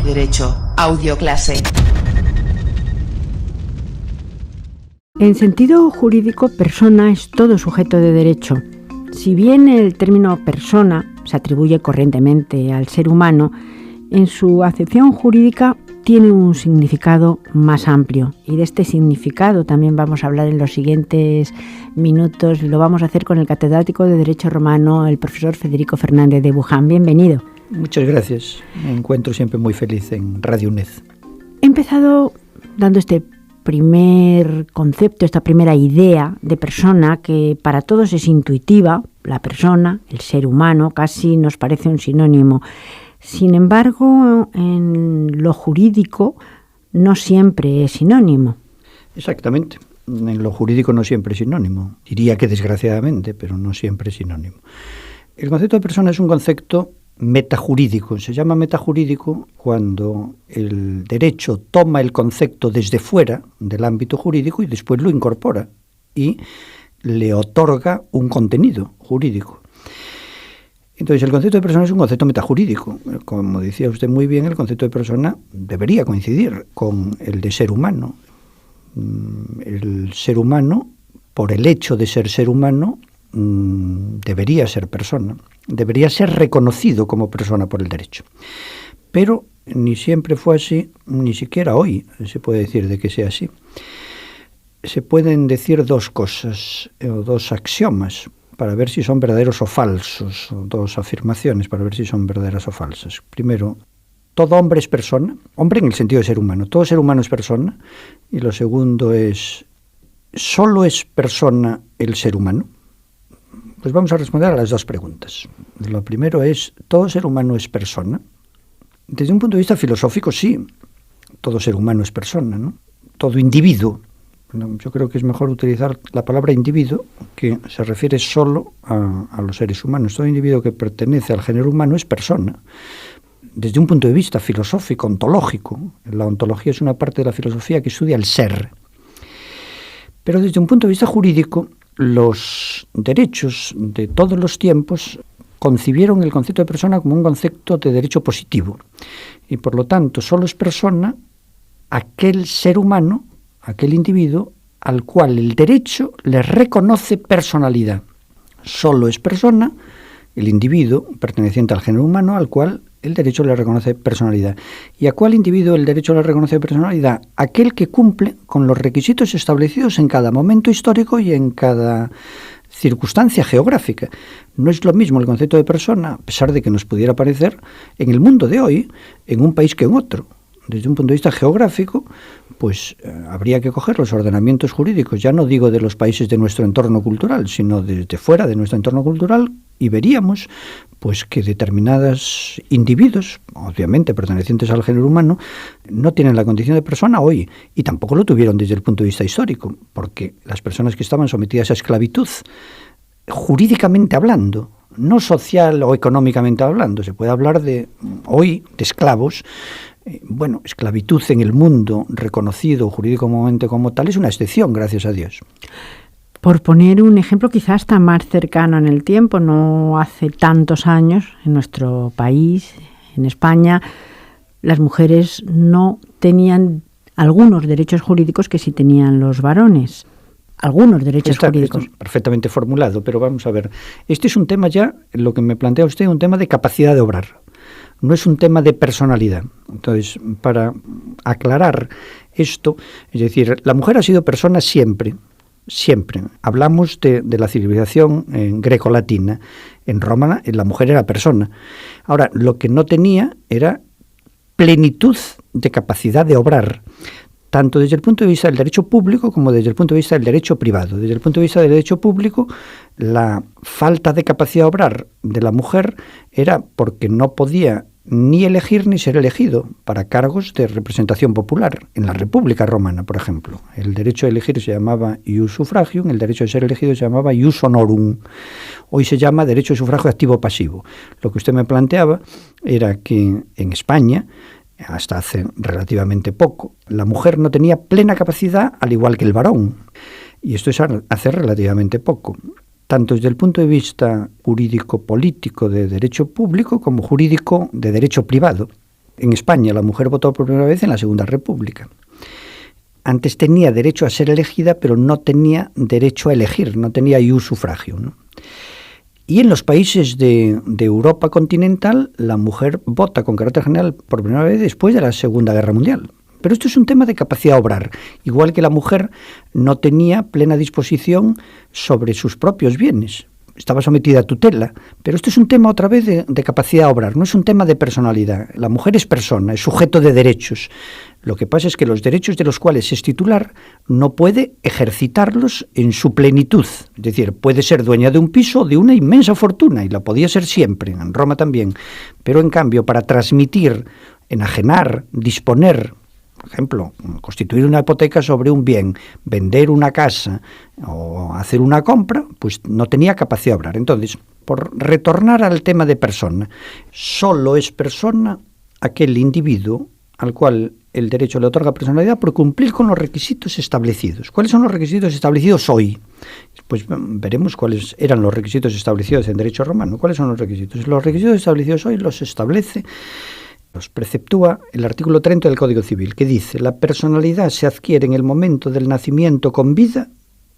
Derecho, audioclase. En sentido jurídico, persona es todo sujeto de derecho. Si bien el término persona se atribuye corrientemente al ser humano, en su acepción jurídica tiene un significado más amplio. Y de este significado también vamos a hablar en los siguientes minutos. Lo vamos a hacer con el catedrático de Derecho Romano, el profesor Federico Fernández de Buján. Bienvenido. Muchas gracias. Me encuentro siempre muy feliz en Radio UNED. He empezado dando este primer concepto, esta primera idea de persona que para todos es intuitiva. La persona, el ser humano, casi nos parece un sinónimo. Sin embargo, en lo jurídico no siempre es sinónimo. Exactamente. En lo jurídico no siempre es sinónimo. Diría que desgraciadamente, pero no siempre es sinónimo. El concepto de persona es un concepto metajurídico. Se llama metajurídico cuando el derecho toma el concepto desde fuera del ámbito jurídico y después lo incorpora y le otorga un contenido jurídico. Entonces, el concepto de persona es un concepto metajurídico. Como decía usted muy bien, el concepto de persona debería coincidir con el de ser humano. El ser humano, por el hecho de ser humano, debería ser persona, debería ser reconocido como persona por el derecho. Pero ni siempre fue así, ni siquiera hoy se puede decir de que sea así. Se pueden decir dos cosas, o dos axiomas, para ver si son verdaderos o falsos, o dos afirmaciones para ver si son verdaderas o falsas. Primero, todo hombre es persona, hombre en el sentido de ser humano, todo ser humano es persona, y lo segundo es, ¿solo es persona el ser humano? Pues vamos a responder a las dos preguntas. Lo primero es, ¿todo ser humano es persona? Desde un punto de vista filosófico, sí, todo ser humano es persona, ¿no? Todo individuo. Yo creo que es mejor utilizar la palabra individuo, que se refiere solo a los seres humanos. Todo individuo que pertenece al género humano es persona. Desde un punto de vista filosófico, ontológico, la ontología es una parte de la filosofía que estudia el ser. Pero desde un punto de vista jurídico, los derechos de todos los tiempos concibieron el concepto de persona como un concepto de derecho positivo. Y por lo tanto, solo es persona aquel ser humano, aquel individuo, al cual el derecho le reconoce personalidad. Solo es persona el individuo perteneciente al género humano al cual el derecho le reconoce personalidad. ¿Y a cuál individuo el derecho le reconoce personalidad? Aquel que cumple con los requisitos establecidos en cada momento histórico y en cada circunstancia geográfica. No es lo mismo el concepto de persona, a pesar de que nos pudiera parecer, en el mundo de hoy, en un país que en otro. Desde un punto de vista geográfico, pues habría que coger los ordenamientos jurídicos, ya no digo de los países de nuestro entorno cultural, sino desde fuera de nuestro entorno cultural, y veríamos pues que determinados individuos, obviamente pertenecientes al género humano, no tienen la condición de persona hoy, y tampoco lo tuvieron desde el punto de vista histórico, porque las personas que estaban sometidas a esclavitud, jurídicamente hablando, no social o económicamente hablando, se puede hablar de hoy de esclavos. Bueno, esclavitud en el mundo reconocido jurídicamente como tal es una excepción, gracias a Dios. Por poner un ejemplo quizás hasta más cercano en el tiempo, no hace tantos años, en nuestro país, en España, las mujeres no tenían algunos derechos jurídicos que sí tenían los varones. Algunos derechos jurídicos. Está perfectamente formulado, pero vamos a ver. Este es un tema ya, lo que me plantea usted, un tema de capacidad de obrar. No es un tema de personalidad. Entonces, para aclarar esto, es decir, la mujer ha sido persona siempre, siempre. Hablamos de la civilización greco-latina. En Roma la mujer era persona. Ahora, lo que no tenía era plenitud de capacidad de obrar, tanto desde el punto de vista del derecho público como desde el punto de vista del derecho privado. Desde el punto de vista del derecho público, la falta de capacidad de obrar de la mujer era porque no podía ni elegir ni ser elegido para cargos de representación popular. En la República Romana, por ejemplo, el derecho a elegir se llamaba ius suffragium, el derecho de ser elegido se llamaba ius honorum. Hoy se llama derecho de sufragio activo-pasivo. Lo que usted me planteaba era que en España, hasta hace relativamente poco, la mujer no tenía plena capacidad al igual que el varón. Y esto es hace relativamente poco. tanto desde el punto de vista jurídico-político de derecho público como jurídico de derecho privado. En España la mujer votó por primera vez en la Segunda República. Antes tenía derecho a ser elegida, pero no tenía derecho a elegir, no tenía ius sufragio, ¿no? Y en los países de Europa continental, la mujer vota con carácter general por primera vez después de la Segunda Guerra Mundial. Pero esto es un tema de capacidad de obrar, igual que la mujer no tenía plena disposición sobre sus propios bienes. Estaba sometida a tutela, pero esto es un tema otra vez de capacidad de obrar, no es un tema de personalidad. La mujer es persona, es sujeto de derechos. Lo que pasa es que los derechos de los cuales es titular no puede ejercitarlos en su plenitud. Es decir, puede ser dueña de un piso o de una inmensa fortuna, y la podía ser siempre, en Roma también. Pero en cambio, para transmitir, enajenar, disponer, por ejemplo, constituir una hipoteca sobre un bien, vender una casa o hacer una compra, pues no tenía capacidad de obrar. Entonces, por retornar al tema de persona, solo es persona aquel individuo al cual el derecho le otorga personalidad por cumplir con los requisitos establecidos. ¿Cuáles son los requisitos establecidos hoy? Pues veremos cuáles eran los requisitos establecidos en derecho romano. ¿Cuáles son los requisitos? Los requisitos establecidos hoy los establece, los preceptúa el artículo 30 del Código Civil, que dice: la personalidad se adquiere en el momento del nacimiento con vida,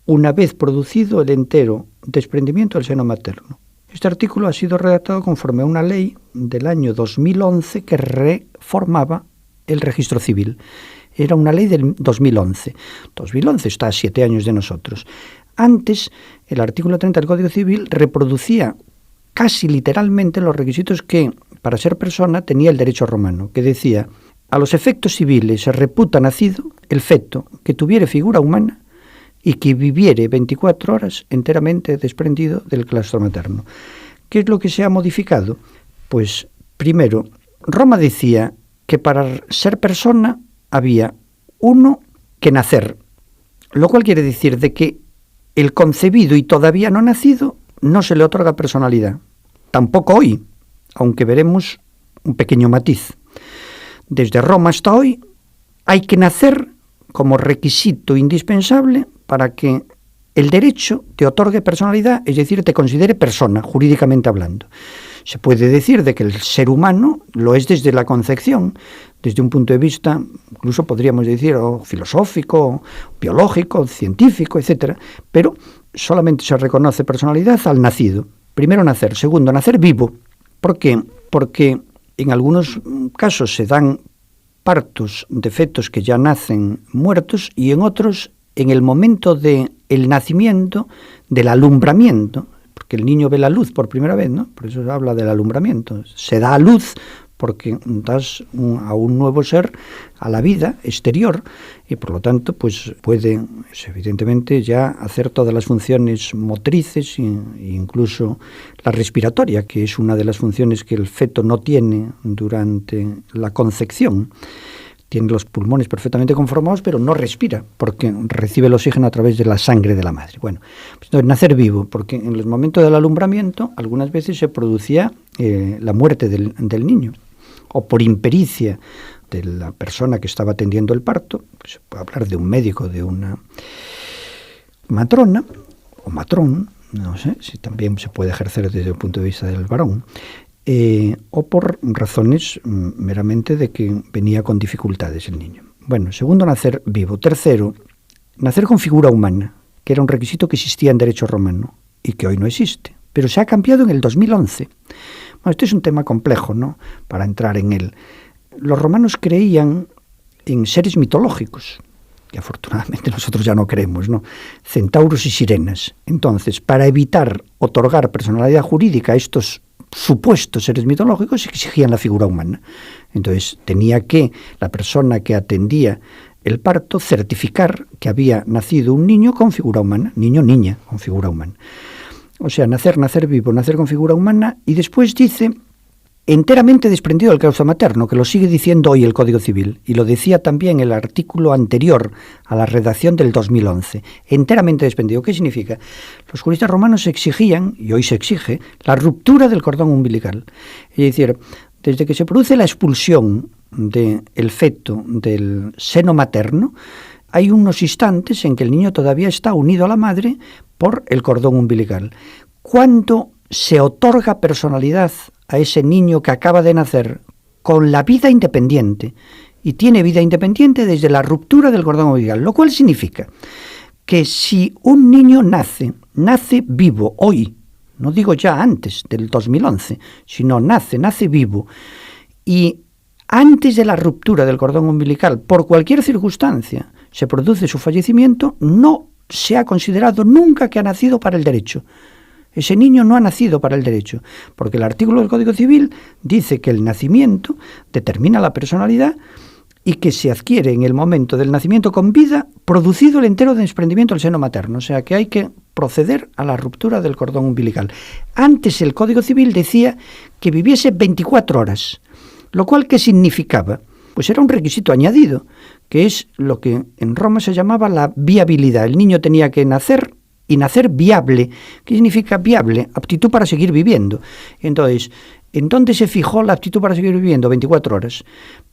una vez producido el entero desprendimiento del seno materno. Este artículo ha sido redactado conforme a una ley del año 2011 que reformaba el registro civil. Era una ley del 2011. 2011 está a 7 años de nosotros. Antes, el artículo 30 del Código Civil reproducía casi literalmente los requisitos que, para ser persona, tenía el derecho romano, que decía: a los efectos civiles se reputa nacido el feto que tuviere figura humana y que viviere 24 horas enteramente desprendido del claustro materno. ¿Qué es lo que se ha modificado? Pues, primero, Roma decía que para ser persona había uno que nacer, lo cual quiere decir de que el concebido y todavía no nacido no se le otorga personalidad. Tampoco hoy, aunque veremos un pequeño matiz. Desde Roma hasta hoy hay que nacer como requisito indispensable para que el derecho te otorgue personalidad, es decir, te considere persona, jurídicamente hablando. Se puede decir de que el ser humano lo es desde la concepción, desde un punto de vista, incluso podríamos decir, filosófico, biológico, científico, etc. Pero solamente se reconoce personalidad al nacido. Primero nacer, segundo nacer vivo. ¿Por qué? Porque en algunos casos se dan partos de fetos que ya nacen muertos y en otros en el momento del nacimiento, del alumbramiento, porque el niño ve la luz por primera vez, ¿no? Por eso se habla del alumbramiento. Se da a luz porque das a un nuevo ser a la vida exterior y por lo tanto pues puede evidentemente ya hacer todas las funciones motrices e incluso la respiratoria, que es una de las funciones que el feto no tiene durante la concepción. Tiene los pulmones perfectamente conformados, pero no respira, porque recibe el oxígeno a través de la sangre de la madre. Bueno, pues nacer vivo, porque en los momentos del alumbramiento algunas veces se producía la muerte del niño, o por impericia de la persona que estaba atendiendo el parto. Pues se puede hablar de un médico, de una matrona, o matrón, no sé si también se puede ejercer desde el punto de vista del varón, o por razones meramente de que venía con dificultades el niño. Bueno, segundo, nacer vivo. Tercero, nacer con figura humana, que era un requisito que existía en derecho romano y que hoy no existe, pero se ha cambiado en el 2011. Bueno, este es un tema complejo, ¿no?, para entrar en él. Los romanos creían en seres mitológicos, que afortunadamente nosotros ya no creemos, ¿no? Centauros y sirenas. Entonces, para evitar otorgar personalidad jurídica a estos supuestos seres mitológicos, exigían la figura humana. Entonces tenía que la persona que atendía el parto certificar que había nacido un niño con figura humana, niño, niña, con figura humana. O sea, nacer vivo, nacer con figura humana, y después dice enteramente desprendido del claustro materno, que lo sigue diciendo hoy el Código Civil, y lo decía también el artículo anterior a la redacción del 2011, enteramente desprendido. ¿Qué significa? Los juristas romanos exigían, y hoy se exige, la ruptura del cordón umbilical. Es decir, desde que se produce la expulsión del feto del seno materno, hay unos instantes en que el niño todavía está unido a la madre por el cordón umbilical. Cuando se otorga personalidad a ese niño que acaba de nacer con la vida independiente. Y tiene vida independiente desde la ruptura del cordón umbilical, lo cual significa que si un niño nace vivo hoy, no digo ya antes del 2011, sino nace vivo, y antes de la ruptura del cordón umbilical, por cualquier circunstancia, se produce su fallecimiento, no se ha considerado nunca que ha nacido para el derecho. Ese niño no ha nacido para el derecho, porque el artículo del Código Civil dice que el nacimiento determina la personalidad y que se adquiere en el momento del nacimiento con vida, producido el entero desprendimiento del seno materno. O sea que hay que proceder a la ruptura del cordón umbilical. Antes el Código Civil decía que viviese 24 horas, lo cual ¿qué significaba? Pues era un requisito añadido, que es lo que en Roma se llamaba la viabilidad. El niño tenía que nacer y nacer viable. ¿Qué significa viable? Aptitud para seguir viviendo. Entonces, ¿en dónde se fijó la aptitud para seguir viviendo? 24 horas.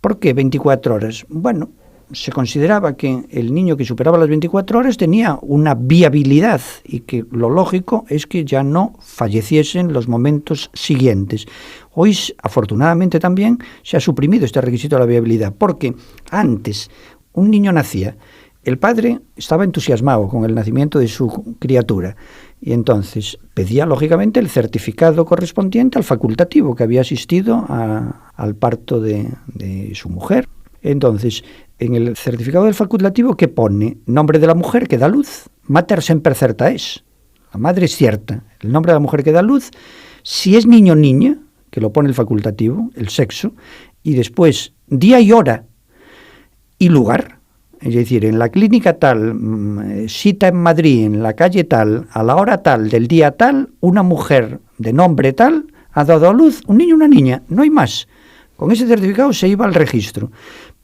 ¿Por qué 24 horas? Bueno, se consideraba que el niño que superaba las 24 horas tenía una viabilidad y que lo lógico es que ya no falleciese en los momentos siguientes. Hoy, afortunadamente también, se ha suprimido este requisito de la viabilidad, porque antes un niño nacía, el padre estaba entusiasmado con el nacimiento de su criatura y entonces pedía lógicamente el certificado correspondiente al facultativo que había asistido al parto de su mujer. Entonces, en el certificado del facultativo, ¿qué pone? Nombre de la mujer que da luz. Mater semper certa es. La madre es cierta. El nombre de la mujer que da luz. Si es niño o niña, que lo pone el facultativo, el sexo, y después día y hora y lugar. Es decir, en la clínica tal, cita en Madrid, en la calle tal, a la hora tal, del día tal, una mujer de nombre tal ha dado a luz un niño o una niña. No hay más. Con ese certificado se iba al registro.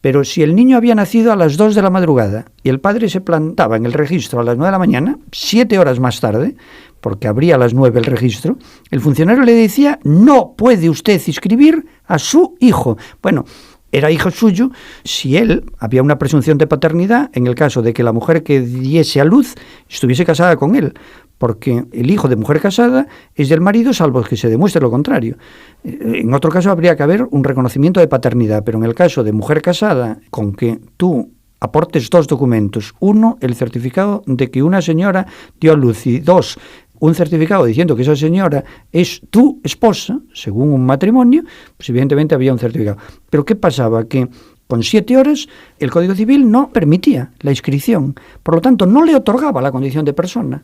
Pero si el niño había nacido a las 2 de la madrugada y el padre se plantaba en el registro a las 9 de la mañana, 7 horas más tarde, porque abría a las 9 el registro, el funcionario le decía, no puede usted inscribir a su hijo. Bueno, era hijo suyo si él había una presunción de paternidad en el caso de que la mujer que diese a luz estuviese casada con él, porque el hijo de mujer casada es del marido salvo que se demuestre lo contrario. En otro caso habría que haber un reconocimiento de paternidad, pero en el caso de mujer casada, con que tú aportes 2 documentos, 1, el certificado de que una señora dio a luz, y 2, un certificado diciendo que esa señora es tu esposa, según un matrimonio, pues evidentemente había un certificado. Pero ¿qué pasaba? Que con 7 horas el Código Civil no permitía la inscripción, por lo tanto no le otorgaba la condición de persona.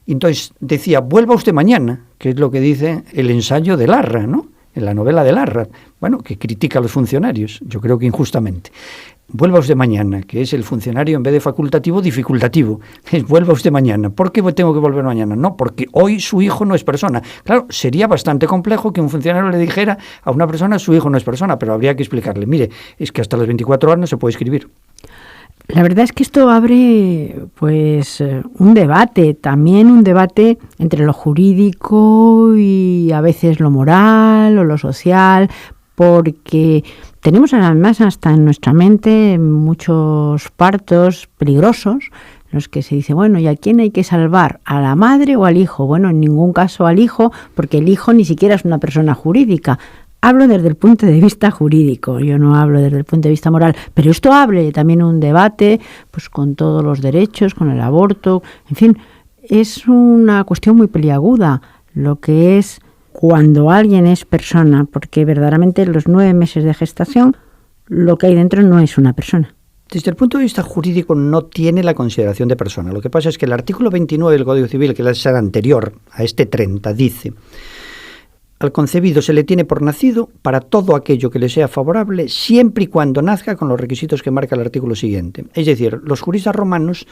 Entonces decía, vuelva usted mañana, que es lo que dice el ensayo de Larra, ¿no? En la novela de Larra, bueno, que critica a los funcionarios, yo creo que injustamente. Vuelva usted mañana, que es el funcionario en vez de facultativo, dificultativo. Es vuelva usted mañana. ¿Por qué tengo que volver mañana? No, porque hoy su hijo no es persona. Claro, sería bastante complejo que un funcionario le dijera a una persona su hijo no es persona, pero habría que explicarle, mire, es que hasta las 24 horas no se puede escribir. La verdad es que esto abre pues un debate, también un debate entre lo jurídico y a veces lo moral o lo social, porque tenemos además hasta en nuestra mente muchos partos peligrosos en los que se dice, bueno, ¿y a quién hay que salvar? ¿A la madre o al hijo? Bueno, en ningún caso al hijo, porque el hijo ni siquiera es una persona jurídica. Hablo desde el punto de vista jurídico, yo no hablo desde el punto de vista moral, pero esto abre también un debate pues con todos los derechos, con el aborto, en fin, es una cuestión muy peliaguda lo que es cuando alguien es persona, porque verdaderamente los 9 meses de gestación lo que hay dentro no es una persona. Desde el punto de vista jurídico no tiene la consideración de persona. Lo que pasa es que el artículo 29 del Código Civil, que es el anterior a este 30, dice: al concebido se le tiene por nacido para todo aquello que le sea favorable, siempre y cuando nazca con los requisitos que marca el artículo siguiente. Es decir, los juristas romanos,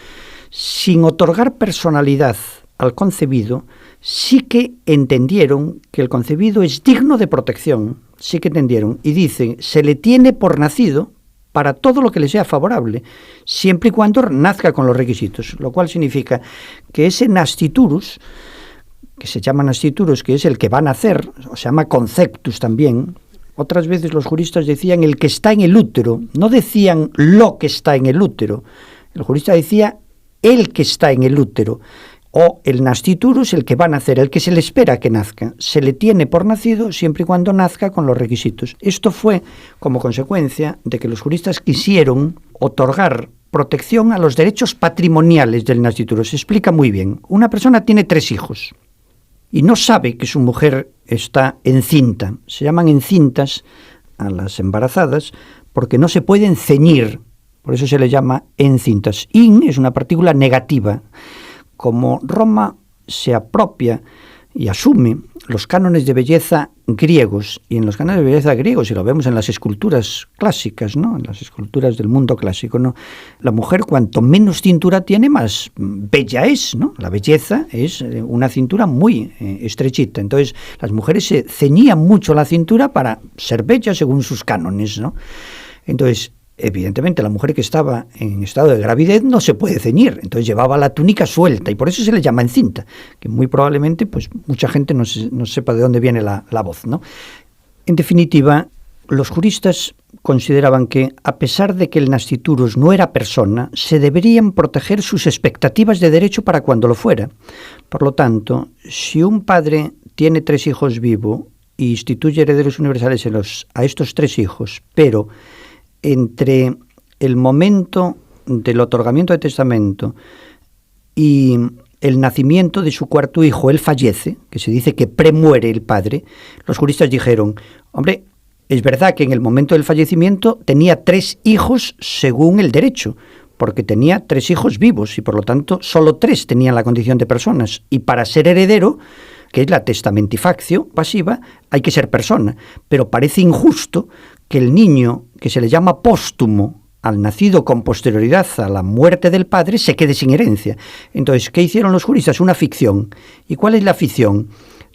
sin otorgar personalidad al concebido, sí que entendieron que el concebido es digno de protección, sí que entendieron, y dicen, se le tiene por nacido para todo lo que le sea favorable, siempre y cuando nazca con los requisitos, lo cual significa que ese nasciturus, que se llama nasciturus, que es el que va a nacer, o se llama conceptus también. Otras veces los juristas decían el que está en el útero, no decían lo que está en el útero. El jurista decía el que está en el útero. o el nasciturus, el que va a nacer, el que se le espera que nazca. Se le tiene por nacido siempre y cuando nazca con los requisitos. Esto fue como consecuencia de que los juristas quisieron otorgar protección a los derechos patrimoniales del nasciturus. Se explica muy bien. Una persona tiene 3 hijos y no sabe que su mujer está encinta. Se llaman encintas a las embarazadas porque no se pueden ceñir. Por eso se le llama encintas. In es una partícula negativa. Como Roma se apropia y asume los cánones de belleza griegos, y en los cánones de belleza griegos, y lo vemos en las esculturas clásicas, ¿no?, en las esculturas del mundo clásico, ¿no?, la mujer cuanto menos cintura tiene, más bella es, ¿no? La belleza es una cintura muy estrechita. Entonces, las mujeres se ceñían mucho la cintura para ser bellas según sus cánones, ¿no? Entonces, evidentemente, la mujer que estaba en estado de gravidez no se puede ceñir, entonces llevaba la túnica suelta y por eso se le llama encinta, que muy probablemente pues mucha gente no sepa de dónde viene la voz, ¿no? En definitiva, los juristas consideraban que, a pesar de que el nasciturus no era persona, se deberían proteger sus expectativas de derecho para cuando lo fuera. Por lo tanto, si un padre tiene 3 hijos vivos y instituye herederos universales a estos 3 hijos, pero entre el momento del otorgamiento de testamento y el nacimiento de su 4.º hijo, él fallece, que se dice que premuere el padre, los juristas dijeron, hombre, es verdad que en el momento del fallecimiento tenía 3 hijos según el derecho, porque tenía 3 hijos vivos y por lo tanto solo 3 tenían la condición de personas, y para ser heredero, que es la testamentificatio pasiva, hay que ser persona, pero parece injusto que el niño, que se le llama póstumo, al nacido con posterioridad a la muerte del padre, se quede sin herencia. Entonces, ¿qué hicieron los juristas? Una ficción. ¿Y cuál es la ficción?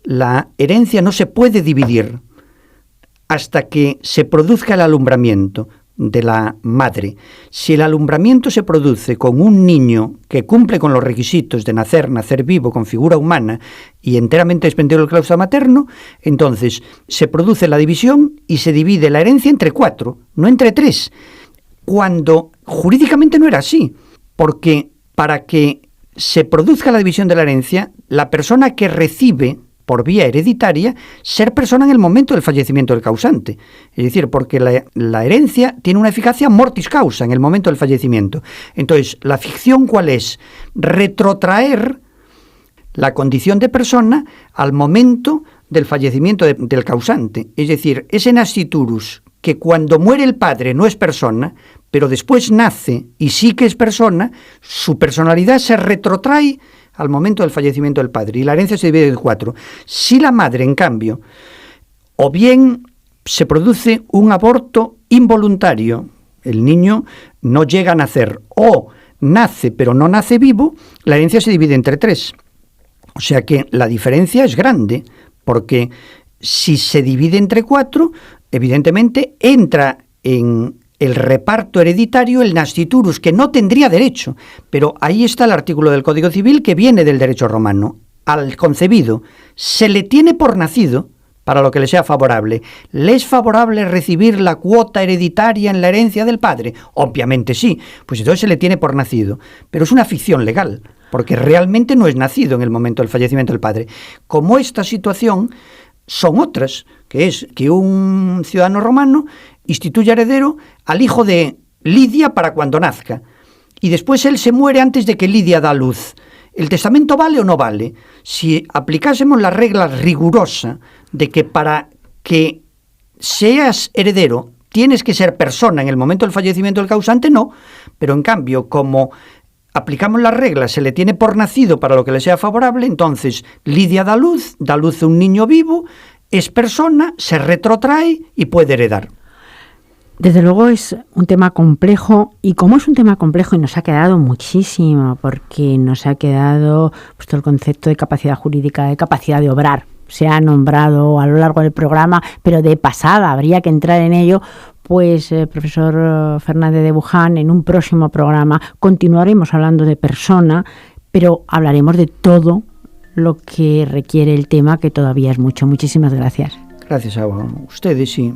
La herencia no se puede dividir hasta que se produzca el alumbramiento de la madre. Si el alumbramiento se produce con un niño que cumple con los requisitos de nacer vivo, con figura humana y enteramente expendido del claustro materno, entonces se produce la división y se divide la herencia entre 4, no entre 3, cuando jurídicamente no era así, porque para que se produzca la división de la herencia, la persona que recibe por vía hereditaria, ser persona en el momento del fallecimiento del causante. Es decir, porque la herencia tiene una eficacia mortis causa en el momento del fallecimiento. Entonces, ¿la ficción cuál es? Retrotraer la condición de persona al momento del fallecimiento del causante. Es decir, ese nasciturus, que cuando muere el padre no es persona, pero después nace y sí que es persona, su personalidad se retrotrae al momento del fallecimiento del padre, y la herencia se divide en 4. Si la madre, en cambio, o bien se produce un aborto involuntario, el niño no llega a nacer, o nace pero no nace vivo, la herencia se divide entre 3. O sea que la diferencia es grande, porque si se divide entre 4, evidentemente entra en el reparto hereditario el nasciturus, que no tendría derecho, pero ahí está el artículo del Código Civil que viene del derecho romano. Al concebido se le tiene por nacido para lo que le sea favorable. ¿Le es favorable recibir la cuota hereditaria en la herencia del padre? Obviamente sí, pues entonces se le tiene por nacido, pero es una ficción legal, porque realmente no es nacido en el momento del fallecimiento del padre. Como esta situación son otras, que es que un ciudadano romano instituye heredero al hijo de Lidia para cuando nazca, y después él se muere antes de que Lidia da luz. ¿El testamento vale o no vale? Si aplicásemos la regla rigurosa de que para que seas heredero tienes que ser persona en el momento del fallecimiento del causante, no, pero en cambio, como aplicamos la regla, se le tiene por nacido para lo que le sea favorable, entonces Lidia da luz a un niño vivo, es persona, se retrotrae y puede heredar. Desde luego es un tema complejo, y como es un tema complejo y nos ha quedado muchísimo, porque nos ha quedado pues, todo el concepto de capacidad jurídica, de capacidad de obrar, se ha nombrado a lo largo del programa, pero de pasada habría que entrar en ello, pues profesor Fernández de Buján, en un próximo programa continuaremos hablando de persona, pero hablaremos de todo lo que requiere el tema, que todavía es mucho. Muchísimas gracias. Gracias a ustedes, sí.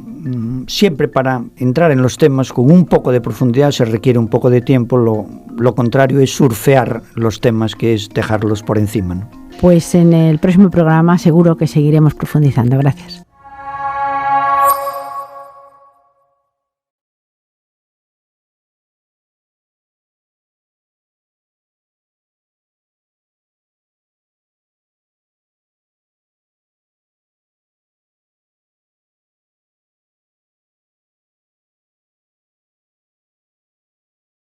Siempre para entrar en los temas con un poco de profundidad se requiere un poco de tiempo, lo contrario es surfear los temas, que es dejarlos por encima, ¿no? Pues en el próximo programa seguro que seguiremos profundizando. Gracias.